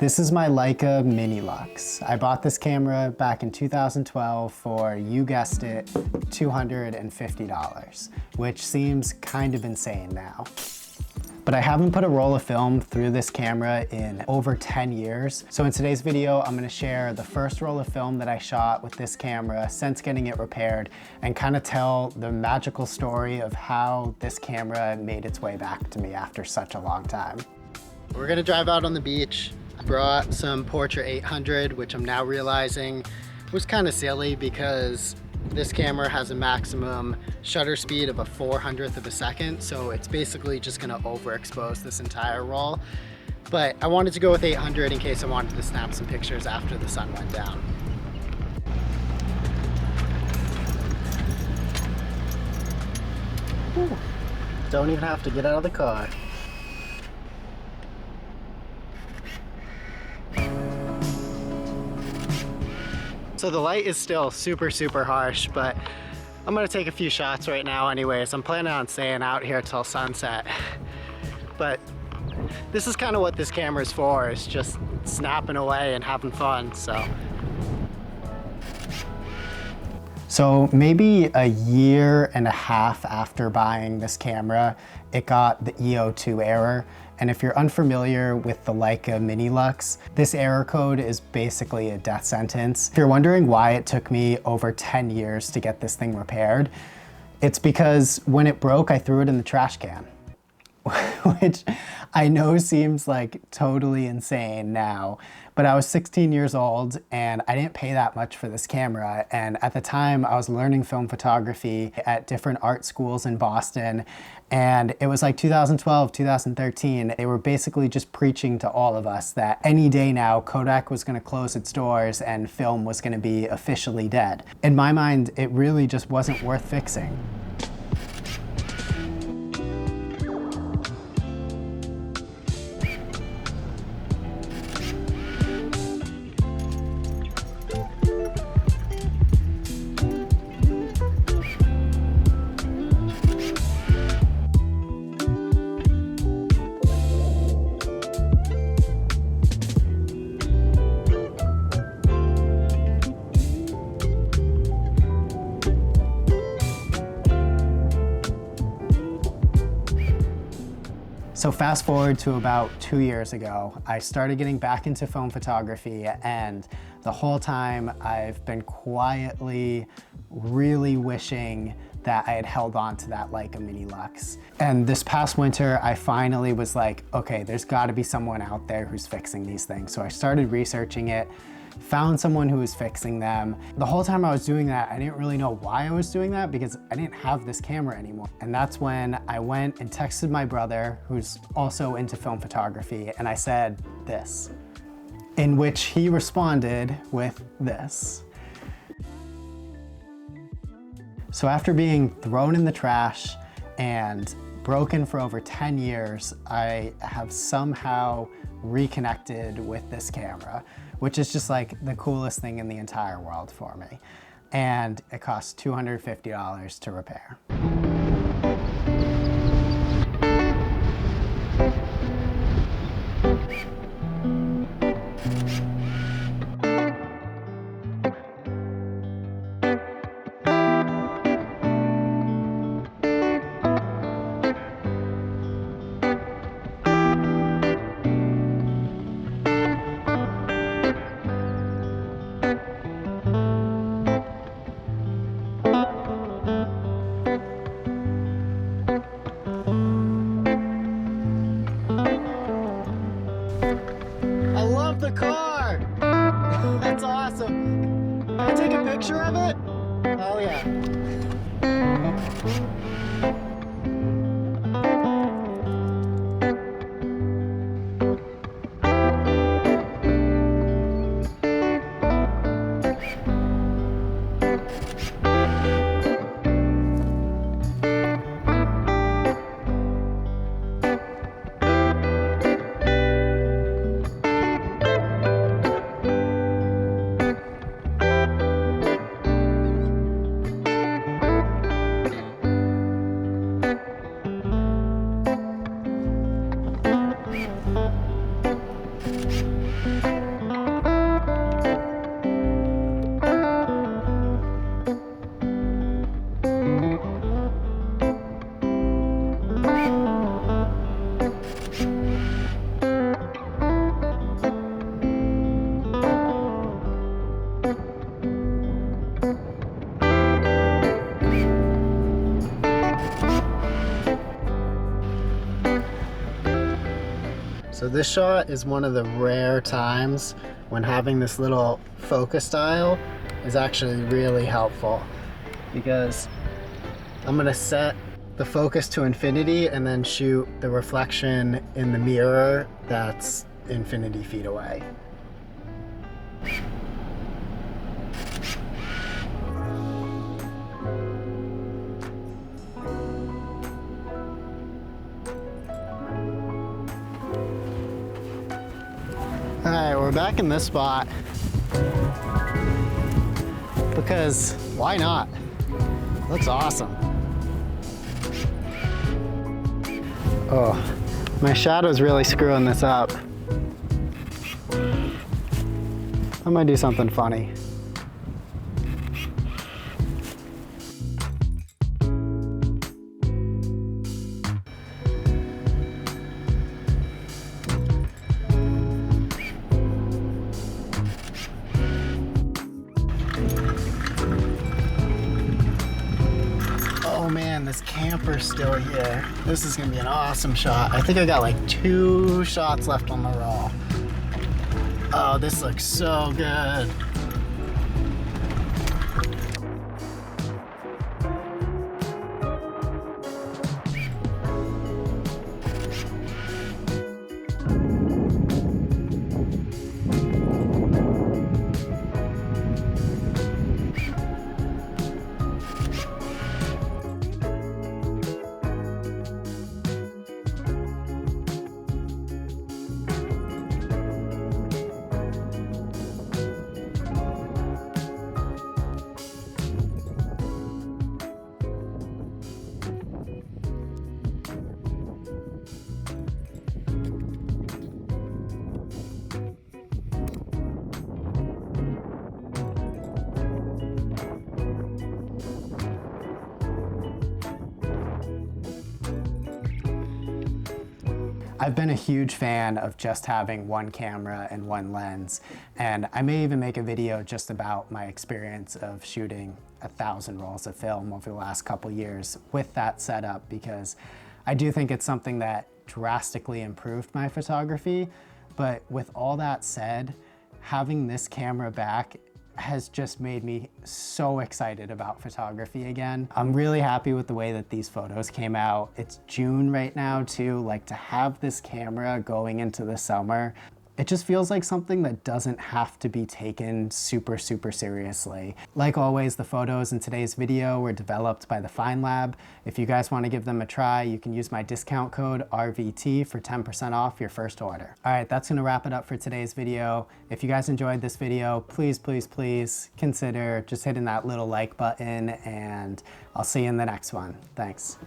This is my Leica Mini Lux. I bought this camera back in 2012 for, you guessed it, $250, which seems kind of insane now. But I haven't put a roll of film through this camera in over 10 years. So in today's video, I'm gonna share the first roll of film that I shot with this camera since getting it repaired and kind of tell the magical story of how this camera made its way back to me after such a long time. We're gonna drive out on the beach. I brought some Portra 800, which I'm now realizing was kind of silly because this camera has a maximum shutter speed of a 400th of a second, so it's basically just gonna overexpose this entire roll. But I wanted to go with 800 in case I wanted to snap some pictures after the sun went down. Whew. Don't even have to get out of the car. So the light is still super harsh, but I'm gonna take a few shots right now anyways. I'm planning on staying out here till sunset. But this is kind of what this camera is for, is just snapping away and having fun, So maybe a year and a half after buying this camera, it got the EO2 error. And if you're unfamiliar with the Leica Mini Lux, this error code is basically a death sentence. If you're wondering why it took me over 10 years to get this thing repaired, it's because when it broke, I threw it in the trash can. Which I know seems like totally insane now, but I was 16 years old and I didn't pay that much for this camera. And at the time I was learning film photography at different art schools in Boston. And it was like 2012, 2013. They were basically just preaching to all of us that any day now Kodak was gonna close its doors and film was gonna be officially dead. In my mind, it really just wasn't worth fixing. So fast forward to about 2 years ago, I started getting back into film photography, and the whole time I've been quietly really wishing that I had held on to that Leica Mini Lux. And this past winter, I finally was like, okay, there's gotta be someone out there who's fixing these things. So I started researching it, found someone who was fixing them. The whole time I was doing that, I didn't really know why I was doing that because I didn't have this camera anymore. And that's when I went and texted my brother, who's also into film photography, and I said this, in which he responded with this. So after being thrown in the trash and broken for over 10 years, I have somehow reconnected with this camera, which is just like the coolest thing in the entire world for me. And it costs $250 to repair. The car! That's awesome! Can I take a picture of it? Oh yeah. So this shot is one of the rare times when having this little focus dial is actually really helpful, because I'm gonna set the focus to infinity and then shoot the reflection in the mirror that's infinity feet away. All right, we're back in this spot because why not? Looks awesome. Oh, my shadow's really screwing this up. I might do something funny. Oh man, this camper's still here. This is gonna be an awesome shot. I think I got like 2 shots left on the roll. Oh, this looks so good. I've been a huge fan of just having one camera and one lens, and I may even make a video just about my experience of shooting 1,000 rolls of film over the last couple years with that setup, because I do think it's something that drastically improved my photography. But with all that said, having this camera back has just made me so excited about photography again. I'm really happy with the way that these photos came out. It's June right now too. Like, to have this camera going into the summer, it just feels like something that doesn't have to be taken super seriously. Like always, the photos in today's video were developed by the Fine Lab. If you guys want to give them a try, you can use my discount code RVT for 10% off your first order. All right, that's gonna wrap it up for today's video. If you guys enjoyed this video, please consider just hitting that little like button, and I'll see you in the next one. Thanks.